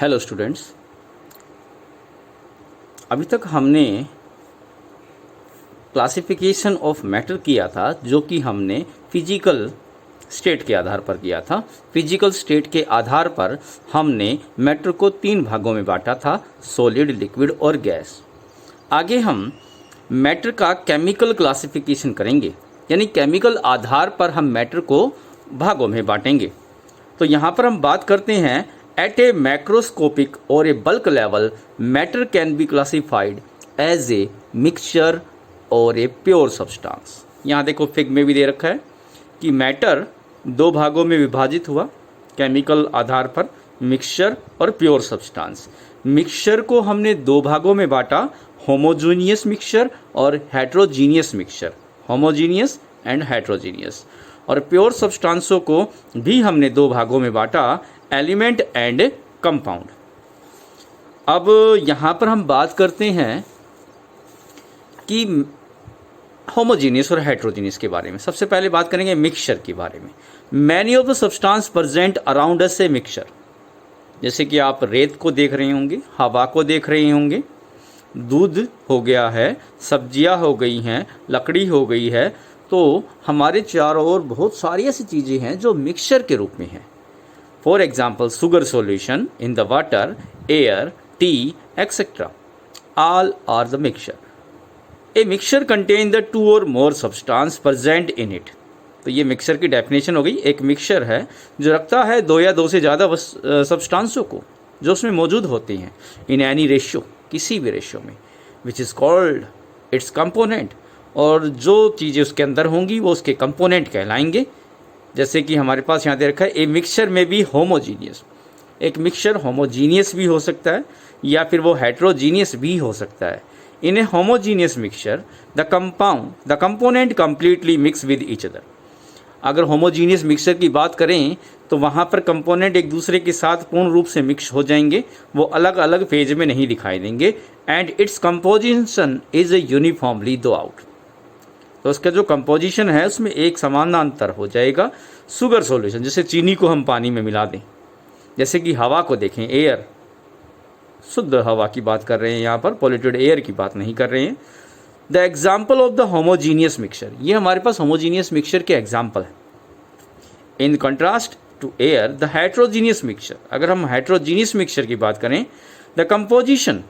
Hello students, अभी तक हमने क्लासिफिकेशन ऑफ मैटर किया था जो कि हमने फिजिकल स्टेट के आधार पर किया था। फिजिकल स्टेट के आधार पर हमने मैटर को 3 भागों में बांटा था, सॉलिड, लिक्विड और गैस। आगे हम मैटर का केमिकल क्लासिफिकेशन करेंगे, यानी केमिकल आधार पर हम मैटर को भागों में बांटेंगे। तो यहाँ पर हम बात करते हैं eight a macroscopic or a bulk level matter can be classified as a mixture or a pure substance. यहाँ देखो फिग में भी दे रखा है कि मैटर 2 भागों में विभाजित हुआ केमिकल आधार पर, मिक्सचर और प्योर सब्सटेंस। मिक्सचर को हमने 2 भागों में बांटा, होमोजीनियस मिक्सचर और heterogeneous mixture, homogeneous and heterogeneous. और प्योर सब्सटेंसों को भी हमने 2 भागों में बांटा, एलिमेंट एंड कंपाउंड। अब यहाँ पर हम बात करते हैं कि होमोजीनियस और हेट्रोजीनियस के बारे में। सबसे पहले बात करेंगे मिक्सचर के बारे में। Many of the substance present around us a mixture, जैसे कि आप रेत को देख रहे होंगे, हवा को देख रहे होंगे, दूध हो गया है, सब्जियां हो गई हैं, लकड़ी हो गई है। तो हमारे चारों ओर बहुत सारी ऐसी चीज़ें हैं जो मिक्सचर के रूप में हैं। For example sugar solution in the water, air, tea etcetera, all are the mixture. A mixture contain the 2 और more substance present in it. तो ये मिक्सचर की डेफिनेशन हो गई। एक मिक्सचर है जो रखता है 2 या 2 से ज़्यादा सब्सटेंसों को जो उसमें मौजूद होती हैं, इन एनी रेशियो, किसी भी रेशियो में, which is called its component. और जो चीज़ें उसके अंदर होंगी वो उसके कंपोनेंट कहलाएंगे। जैसे कि हमारे पास यहाँ दे रखा है ए मिक्सचर में भी होमोजीनियस। एक मिक्सचर होमोजीनियस भी हो सकता है या फिर वो हेट्रोजीनियस भी हो सकता है। In a homogeneous mixture the component completely mix with each other. अगर होमोजीनियस मिक्सचर की बात करें तो वहाँ पर कंपोनेंट एक दूसरे के साथ पूर्ण रूप से मिक्स हो जाएंगे, वो अलग अलग फेज में नहीं दिखाई देंगे। And its composition is uniformly दो आउट। तो उसका जो कंपोजिशन है उसमें एक समानांतर हो जाएगा। शुगर सॉल्यूशन, जैसे चीनी को हम पानी में मिला दें, जैसे कि हवा को देखें, एयर, शुद्ध हवा की बात कर रहे हैं यहाँ पर, पॉल्यूटेड एयर की बात नहीं कर रहे हैं। The example of the homogeneous mixture, ये हमारे पास होमोजीनियस मिक्सचर के एग्जाम्पल है। In contrast to air the heterogeneous mixture, अगर हम हेट्रोजीनियस मिक्सचर की बात करें, the composition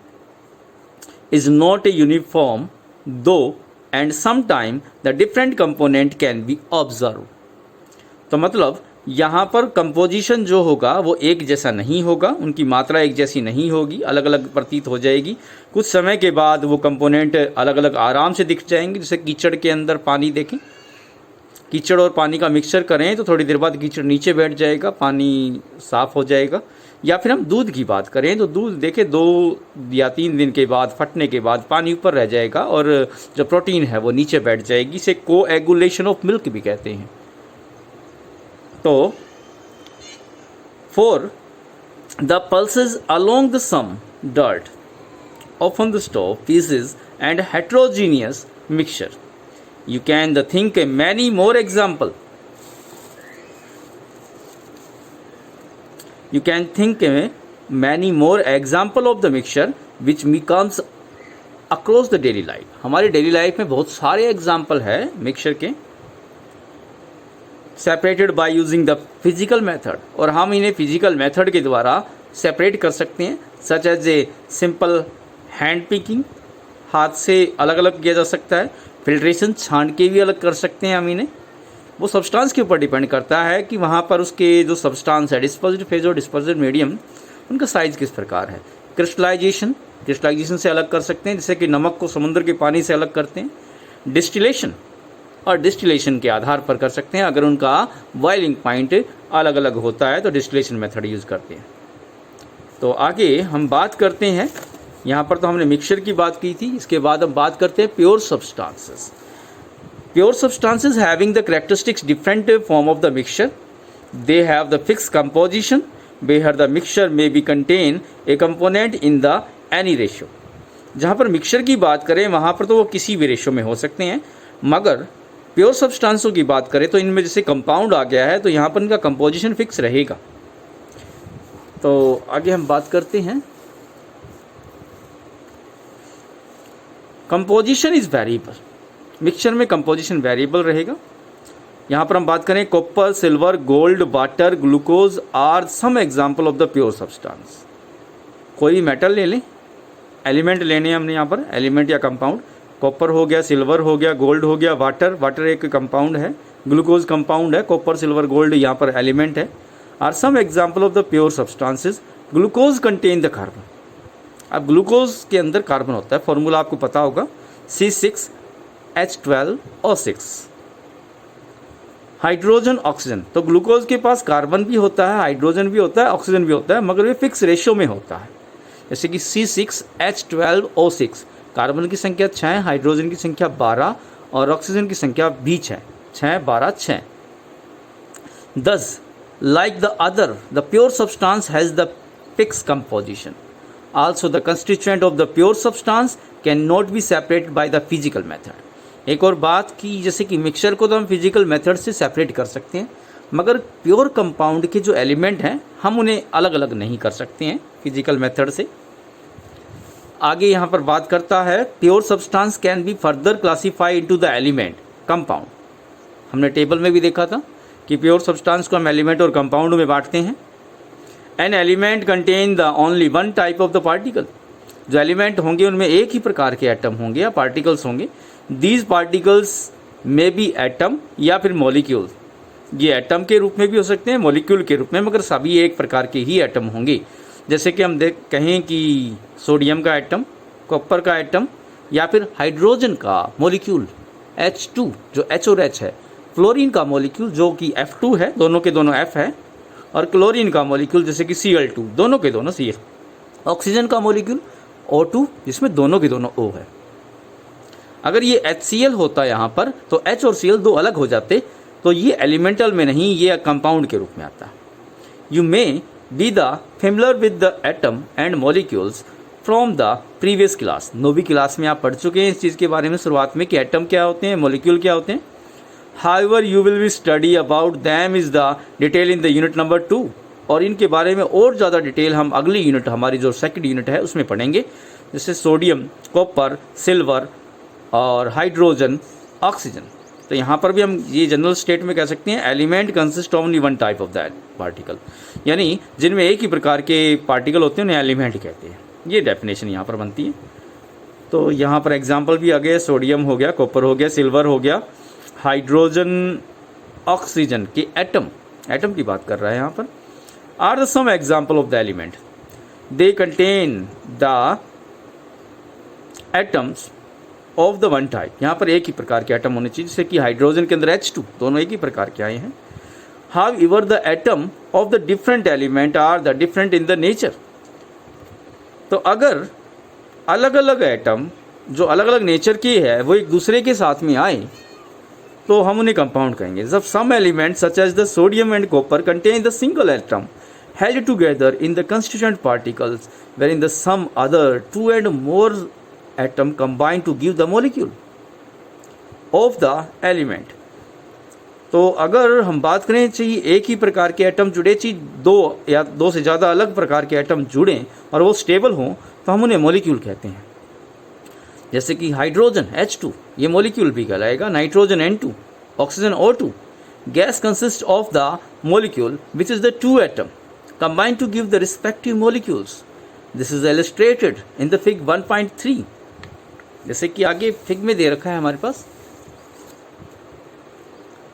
is not a uniform though and sometime the different component can be observe. तो मतलब यहाँ पर कंपोजिशन जो होगा वो एक जैसा नहीं होगा, उनकी मात्रा एक जैसी नहीं होगी, अलग अलग प्रतीत हो जाएगी। कुछ समय के बाद वो कंपोनेंट अलग अलग आराम से दिख जाएंगे। जैसे कीचड़ के अंदर पानी देखें, कीचड़ और पानी का मिक्सचर करें तो थोड़ी देर बाद कीचड़ नीचे बैठ जाएगा, पानी साफ़ हो जाएगा। या फिर हम दूध की बात करें तो दूध देखें 2 या 3 दिन के बाद फटने के बाद पानी ऊपर रह जाएगा और जो प्रोटीन है वो नीचे बैठ जाएगी। इसे कोएगुलेशन ऑफ मिल्क भी कहते हैं। तो for the pulses along the some dirt on the stove pieces and heterogeneous mixture you can think many more example. You can think many more example of the mixture which becomes across the daily life. हमारी daily life में बहुत सारे example है mixture के, separated by using the physical method, और हम इन्हें physical method के द्वारा सेपरेट कर सकते हैं। Such as a simple hand picking, हाथ से अलग अलग किया जा सकता है। फिल्ट्रेशन, छान के भी अलग कर सकते हैं हम इन्हें। वो सब्सटेंस के ऊपर डिपेंड करता है कि वहाँ पर उसके जो सब्सटेंस है, डिस्पर्स्ड फेज और डिस्पर्स्ड मीडियम, उनका साइज किस प्रकार है। क्रिस्टलाइजेशन से अलग कर सकते हैं, जैसे कि नमक को समुद्र के पानी से अलग करते हैं। डिस्टिलेशन के आधार पर कर सकते हैं। अगर उनका बॉइलिंग पॉइंट अलग अलग होता है तो डिस्टिलेशन मेथड यूज़ करते हैं। तो आगे हम बात करते हैं, यहाँ पर तो हमने मिक्सचर की बात की थी, इसके बाद हम बात करते हैं pure substances. Pure substances having the characteristics different form of the mixture, they have the fix composition where the mixture may be contain a component in the any ratio. जहाँ पर मिक्सचर की बात करें वहाँ पर तो वो किसी भी रेशियो में हो सकते हैं, मगर प्योर सब्सटेंसों की बात करें तो इनमें जैसे कंपाउंड आ गया है तो यहाँ पर इनका कंपोजिशन फिक्स रहेगा। तो आगे हम बात करते हैं, कंपोजिशन इज वेरिएबल। मिक्सचर में कंपोजिशन वेरिएबल रहेगा। यहाँ पर हम बात करें copper, silver, gold, water, glucose are some example of the pure substance. कोई भी मेटल ले लें, एलिमेंट लेने हैं हमने यहाँ पर, एलिमेंट या कंपाउंड। कॉपर हो गया, सिल्वर हो गया, गोल्ड हो गया, वाटर एक कंपाउंड है, ग्लूकोज कंपाउंड है, कॉपर, सिल्वर, गोल्ड यहाँ पर एलिमेंट है। Are some example of the pure substances. Glucose contain the carbon. अब ग्लूकोज के अंदर कार्बन होता है, फॉर्मूला आपको पता होगा, C6H12O6। हाइड्रोजन, ऑक्सीजन, तो ग्लूकोज के पास कार्बन भी होता है, हाइड्रोजन भी होता है, ऑक्सीजन भी होता है, मगर ये फिक्स रेशियो में होता है। जैसे कि C6H12O6, कार्बन की संख्या 6, हाइड्रोजन की संख्या 12 और ऑक्सीजन की संख्या भी 6, 12, 6। Thus, like the other, the pure substance has the fixed composition. Also, the constituent of the pure substance cannot be separated by the physical method. एक और बात कि जैसे कि मिक्सचर को तो हम फिजिकल मेथड से सेपरेट कर सकते हैं, मगर प्योर कंपाउंड के जो एलिमेंट हैं हम उन्हें अलग अलग नहीं कर सकते हैं फिजिकल मेथड से। आगे यहाँ पर बात करता है, pure substance can be further classify into the element compound. हमने टेबल में भी देखा था कि प्योर सब्सटेंस को हम एलिमेंट और कंपाउंड में बांटते हैं। An element contain the only one type of the particle. जो एलिमेंट होंगे उनमें एक ही प्रकार के एटम होंगे या पार्टिकल्स होंगे। दीज पार्टिकल्स में बी एटम या फिर मॉलिक्यूल। ये एटम के रूप में भी हो सकते हैं, मॉलिक्यूल के रूप में, मगर सभी एक प्रकार के ही एटम होंगे। जैसे कि हम कहें कि सोडियम का एटम, कॉपर का एटम या फिर हाइड्रोजन का मॉलिक्यूल H2 जो H और H है, फ्लोरीन का मॉलिक्यूल जो कि F2 है, दोनों के दोनों F है, और क्लोरीन का मॉलिक्यूल जैसे कि Cl2, दोनों के दोनों Cl। ऑक्सीजन का मॉलिक्यूल O2 जिसमें दोनों के दोनों O है। अगर ये HCl होता यहाँ पर तो H और Cl दो अलग हो जाते, तो ये एलिमेंटल में नहीं, ये कंपाउंड के रूप में आता है। You may be the familiar with the atom and molecules from the previous class. 9वीं क्लास में आप पढ़ चुके हैं इस चीज़ के बारे में शुरुआत में कि एटम क्या होते हैं, मॉलिक्यूल क्या होते हैं। However you will be study about them is the detail in the unit number 2, और इनके बारे में और ज़्यादा डिटेल हम अगली यूनिट, हमारी जो सेकंड यूनिट है उसमें पढ़ेंगे, जैसे सोडियम, कॉपर, सिल्वर और हाइड्रोजन, ऑक्सीजन। तो यहाँ पर भी हम ये जनरल स्टेट में कह सकते हैं, element consist only one type of that particle, यानी जिनमें एक ही प्रकार के पार्टिकल होते हैं उन्हें एलिमेंट कहते हैं। ये डेफिनेशन यहाँ पर बनती है। तो यहाँ पर एग्जांपल भी आ गया, सोडियम हो गया, कॉपर हो गया, सिल्वर हो गया, हाइड्रोजन, ऑक्सीजन के एटम की बात कर रहा है यहाँ पर। Are the some example of the element, they contain the atoms of the one type. यहाँ पर एक ही प्रकार के एटम होने चाहिए, जैसे कि हाइड्रोजन के अंदर H2, दोनों एक ही प्रकार के आए हैं। However the atom of the different element are the different in the nature. तो अगर अलग अलग एटम जो अलग अलग नेचर की है वो एक दूसरे के साथ में आए तो हम उन्हें कंपाउंड कहेंगे। जब some element such as the sodium and copper contain the single atom held together in the constituent particles, wherein the some other 2 and more atom combine to give the molecule of the element। तो अगर हम बात करें चाहिए एक ही प्रकार के atom जुड़े, चाहिए दो या दो से ज़्यादा अलग प्रकार के एटम जुड़ें और वो स्टेबल हों, तो हम उन्हें मॉलिक्यूल कहते हैं। जैसे कि हाइड्रोजन H2, ये मॉलिक्यूल भी कहलाएगा, nitrogen N2, oxygen O2। Gas consist of the molecule which is the 2 atom combined to give the respective molecules. This is illustrated in the fig 1.3। जैसे कि आगे फिग में दे रखा है हमारे पास,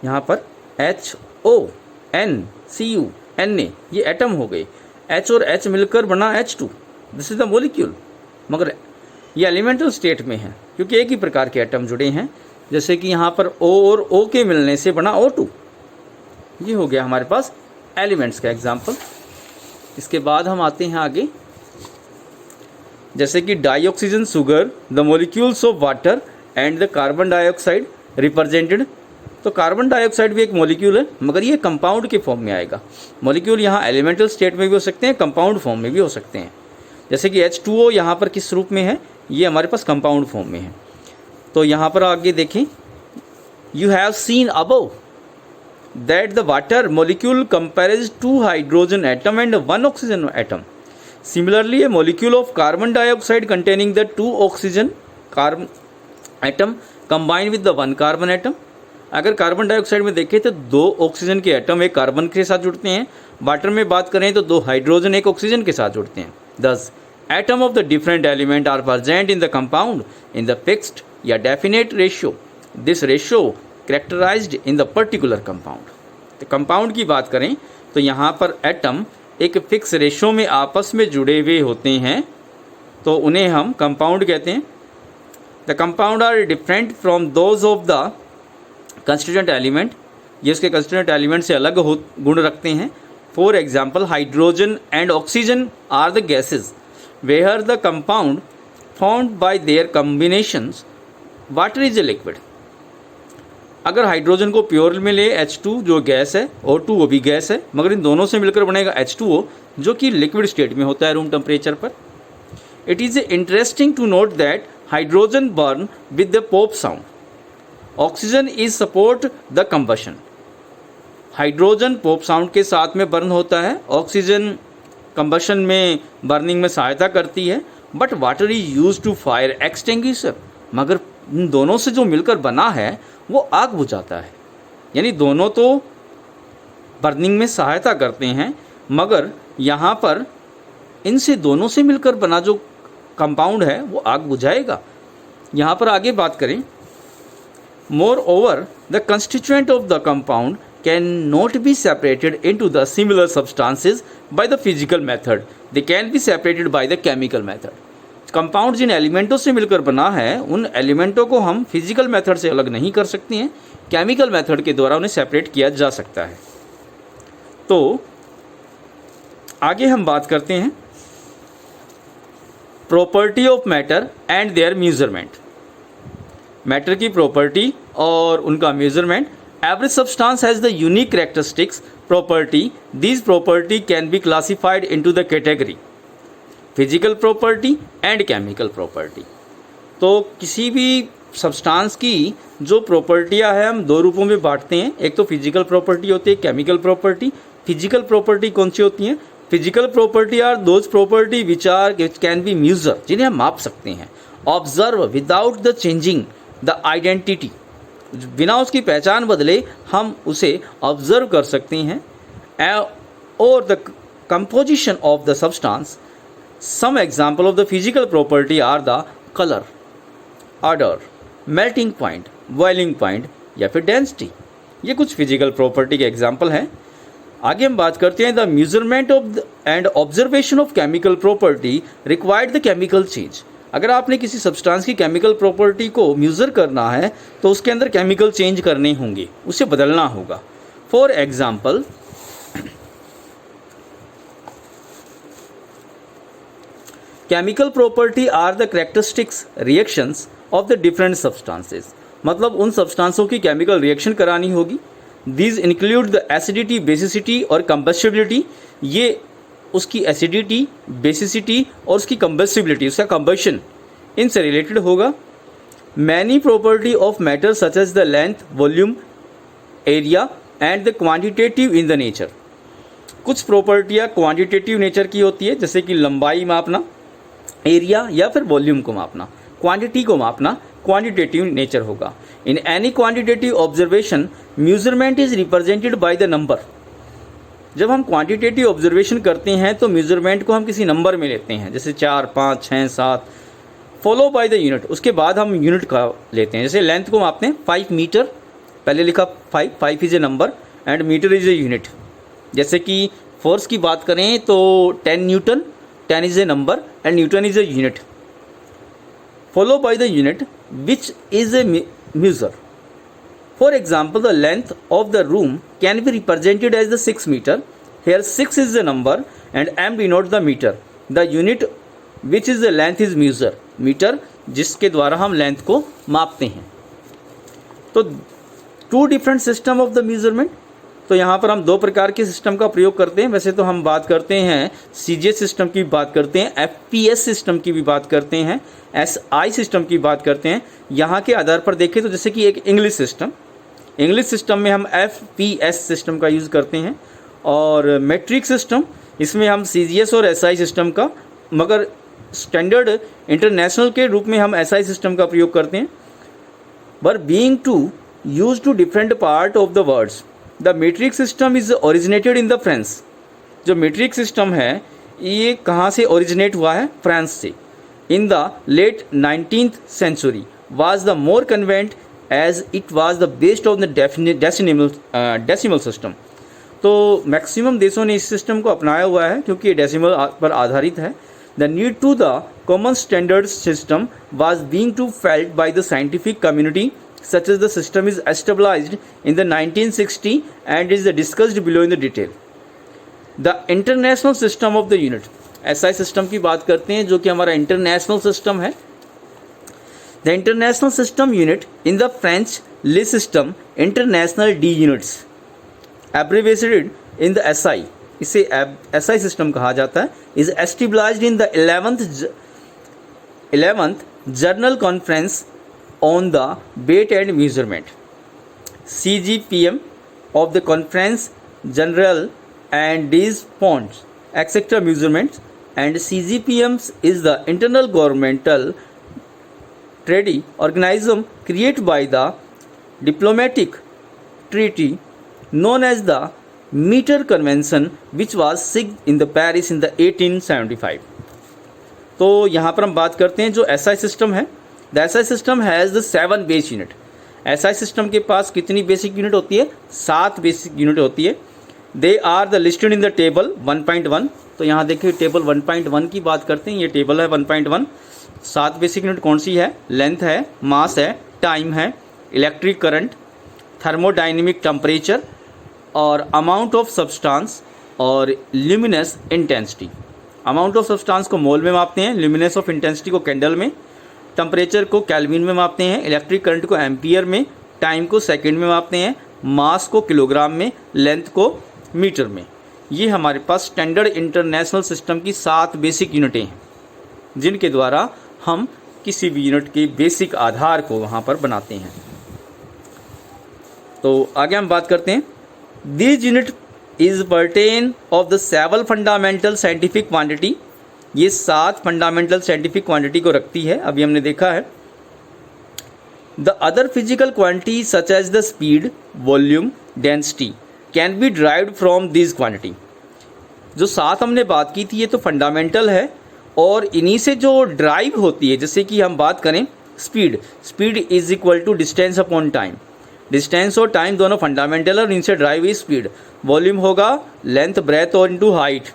यहाँ पर HO, N, Cu, Na ये एटम हो गए, H और H मिलकर बना H2, this is the molecule. मगर ये एलिमेंटल स्टेट में है क्योंकि एक ही प्रकार के एटम जुड़े हैं। जैसे कि यहाँ पर O और O के मिलने से बना O2। ये हो गया हमारे पास एलिमेंट्स का एग्जाम्पल। इसके बाद हम आते हैं आगे, जैसे कि dioxygen sugar, the molecules of water and the carbon dioxide represented. तो कार्बन डाइऑक्साइड भी एक मॉलिक्यूल है, मगर ये कंपाउंड के फॉर्म में आएगा। मॉलिक्यूल यहाँ एलिमेंटल स्टेट में भी हो सकते हैं, कंपाउंड फॉर्म में भी हो सकते हैं। जैसे कि H2O यहाँ पर किस रूप में है, ये हमारे पास कंपाउंड फॉर्म में है। तो यहाँ पर आगे देखें, you have seen above that the water molecule compares 2 hydrogen atom and 1 oxygen atom. Similarly, a molecule of carbon dioxide containing the 2 oxygen atom combined with the 1 carbon atom. अगर carbon dioxide में देखें तो 2 oxygen के atom एक carbon के साथ जुड़ते हैं. वाटर में बात करें तो 2 हाइड्रोजन एक ऑक्सीजन के साथ जुड़ते हैं. Thus, atom of the different element are present in the compound in the fixed या definite ratio. This ratio characterized in the particular compound. तो कंपाउंड की बात करें तो यहाँ पर एटम एक फिक्स रेशो में आपस में जुड़े हुए होते हैं, तो उन्हें हम कंपाउंड कहते हैं. The compound are different from those of the constituent element. ये उसके कंस्टिट्यूएंट एलिमेंट से अलग गुण रखते हैं. For example, hydrogen and oxygen are the gases where the compound formed by their combinations. Water is a liquid. अगर hydrogen को pure में ले H2 जो गैस है, O2 वो भी गैस है, मगर इन दोनों से मिलकर बनेगा H2O जो कि लिक्विड स्टेट में होता है रूम टेम्परेचर पर. It is interesting to note that hydrogen burn with the pop sound. Oxygen is support the combustion. Hydrogen pop sound के साथ में बर्न होता है, ऑक्सीजन कंबशन में बर्निंग में सहायता करती है. But water is use to fire extinguisher. मगर इन दोनों से जो मिलकर बना है वो आग बुझाता है. यानी दोनों तो बर्निंग में सहायता करते हैं, मगर यहाँ पर इनसे दोनों से मिलकर बना जो कंपाउंड है वो आग बुझाएगा. यहाँ पर आगे बात करें, moreover the constituent of the compound can not be separated into the similar substances by the physical method. They can be separated by the chemical method. Compound जिन एलिमेंटों से मिलकर बना है उन एलिमेंटों को हम फिजिकल मेथड से अलग नहीं कर सकते हैं, केमिकल मेथड के द्वारा उन्हें सेपरेट किया जा सकता है. तो आगे हम बात करते हैं property of matter and there measurement. Matter की प्रॉपर्टी और उनका measurement. Every substance has the unique characteristics property. This property can be classified into the category physical property and chemical property. तो किसी भी सब्सटेंस की जो प्रॉपर्टियां हैं हम 2 रूपों में बांटते हैं. एक तो फिजिकल प्रॉपर्टी होती है, केमिकल प्रॉपर्टी. फिजिकल प्रॉपर्टी कौन सी होती हैं? Physical property are those property which can be measure, जिन्हें हम माप सकते हैं. Observe without the changing the identity. बिना उसकी पहचान बदले हम उसे ऑब्जर्व कर सकते हैं. और the composition of the substance. Some example of the physical property are the color, odor, melting point, boiling point या फिर density. ये कुछ physical property के example हैं. आगे हम बात करते हैं the measurement of and observation of chemical property required the chemical change. अगर आपने किसी substance की chemical property को measure करना है तो उसके अंदर chemical change करने होंगे, उसे बदलना होगा. For example, chemical property are the characteristics reactions of the different substances. मतलब उन सब्सटेंसों की केमिकल रिएक्शन करानी होगी. These include the acidity, basicity और कंबस्टिबिलिटी. ये उसकी एसिडिटी, बेसिसिटी और उसकी कंबस्टिबिलिटी, उसका कंबशन, इनसे रिलेटेड होगा. Many property of matter such as the length, volume, area and the quantitative in the nature. कुछ प्रॉपर्टियाँ क्वान्टिटेटिव नेचर की होती है, जैसे कि लंबाई मापना, एरिया या फिर वॉल्यूम को मापना. क्वांटिटी को मापना क्वांटिटेटिव नेचर होगा. In any quantitative observation measurement is represented by the number. जब हम क्वांटिटेटिव ऑब्जर्वेशन करते हैं तो मेजरमेंट को हम किसी नंबर में लेते हैं, जैसे 4, 5, 6, 7, फॉलो बाय द यूनिट. उसके बाद हम यूनिट का लेते हैं. जैसे लेंथ को मापते हैं 5 मीटर, पहले लिखा 5 is a number and metre is a unit. जैसे कि फोर्स की बात करें तो 10 newton, 10 is a number and Newton is a unit. Follow by the unit which is a measure. For example, the length of the room can be represented as the 6 meter. Here 6 is the number and m denotes the meter. The unit which is the length is measure. Meter जिसके द्वारा हम length को मापते हैं. तो 2 different system of the measurement. तो यहाँ पर हम 2 प्रकार के सिस्टम का प्रयोग करते हैं. वैसे तो हम बात करते हैं CGS सिस्टम की बात करते हैं, FPS सिस्टम की भी बात करते हैं, SI सिस्टम की बात करते हैं. यहाँ के आधार पर देखें तो जैसे कि एक इंग्लिश सिस्टम, इंग्लिश सिस्टम में हम FPS सिस्टम का यूज़ करते हैं, और मेट्रिक सिस्टम इसमें हम CGS और SI सिस्टम का, मगर स्टैंडर्ड इंटरनेशनल के रूप में हम SI सिस्टम का प्रयोग करते हैं। But being to use to different part of the words, the metric system is originated in the France. जो मीट्रिक सिस्टम है ये कहाँ से ओरिजिनेट हुआ है? फ्रांस से। In the late 19th century was the more convenient as it was the based on the decimal system। तो maximum देशों ने इस सिस्टम को अपनाया हुआ है क्योंकि ये डेसिमल पर आधारित है। The need to the common standard system was being to felt by the scientific community such as the system is established in the 1960 and is discussed below in the detail। The international system of the unit, SI system की बात करते हैं जो कि हमारा international system है। The international system unit in the French le system international D units abbreviated in the SI, इसे SI system कहा जाता है, is established in the 11th General Conference on the weight and measurement CGPM of the Conference General and these points etc measurements, and CGPMs is the internal governmental treaty organism created by the diplomatic treaty known as the Meter Convention which was signed in the Paris in the 1875। तो यहाँ पर हम बात करते हैं जो SI system है। The SI system has the 7 base unit. SI system के पास कितनी बेसिक यूनिट होती है? 7 बेसिक यूनिट होती है। They are the listed in the table 1.1। तो यहाँ देखिए टेबल 1.1 की बात करते हैं, ये टेबल है 1.1। 7 बेसिक यूनिट कौन सी है? लेंथ है, मास है, टाइम है, इलेक्ट्रिक करंट, थर्मोडाइनमिक टेम्परेचर और अमाउंट ऑफ सब्सटेंस और luminous intensity. Amount of substance को मोल में मापते हैं, ल्यूमिनस ऑफ इंटेंसिटी को कैंडल में, टेम्परेचर को केल्विन में मापते हैं, इलेक्ट्रिक करंट को एम्पियर में, टाइम को सेकंड में मापते हैं, मास को किलोग्राम में, लेंथ को मीटर में। ये हमारे पास स्टैंडर्ड इंटरनेशनल सिस्टम की 7 बेसिक यूनिटें हैं जिनके द्वारा हम किसी भी यूनिट के बेसिक आधार को वहाँ पर बनाते हैं। तो आगे हम बात करते हैं। This unit is pertain of the 7 fundamental scientific quantity. ये 7 फंडामेंटल साइंटिफिक क्वांटिटी को रखती है, अभी हमने देखा है। The other physical quantity such as the speed, volume, density can be derived from this quantity. जो 7 हमने बात की थी ये तो फंडामेंटल है और इन्हीं से जो ड्राइव होती है, जैसे कि हम बात करें speed is equal to distance upon time. Distance और टाइम दोनों फंडामेंटल और इनसे ड्राइव हुई स्पीड। वॉल्यूम होगा लेंथ, ब्रेथ और इनटू हाइट,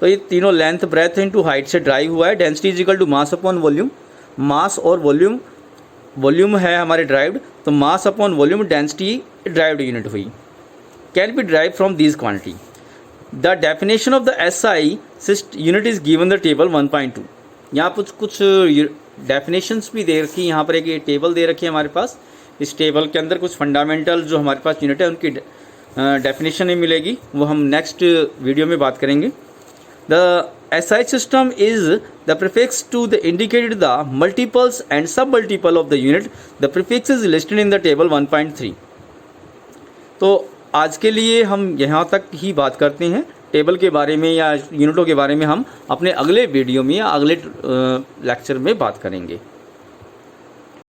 तो ये तीनों लेंथ, ब्रेथ इनटू हाइट से ड्राइव हुआ है। Density is equal to mass upon volume. Mass और वॉल्यूम है हमारे ड्राइव्ड, तो mass upon volume density derived unit हुई। Can be derive from this quantity. The definition of the SI unit is given the table 1.2। यहाँ कुछ definitions भी दे रखी है, यहाँ पर एक ये टेबल दे रखी है हमारे पास। इस टेबल के अंदर कुछ फंडामेंटल जो हमारे पास यूनिट है उनकी डेफिनेशन नहीं मिलेगी, वो हम नेक्स्ट वीडियो में बात करेंगे। The SI system is the prefix to the indicated the multiples and submultiple of the unit. The prefix is listed in the table 1.3। तो आज के लिए हम यहाँ तक ही बात करते हैं। टेबल के बारे में या यूनिटों के बारे में हम अपने अगले वीडियो में या अगले लेक्चर में बात करेंगे।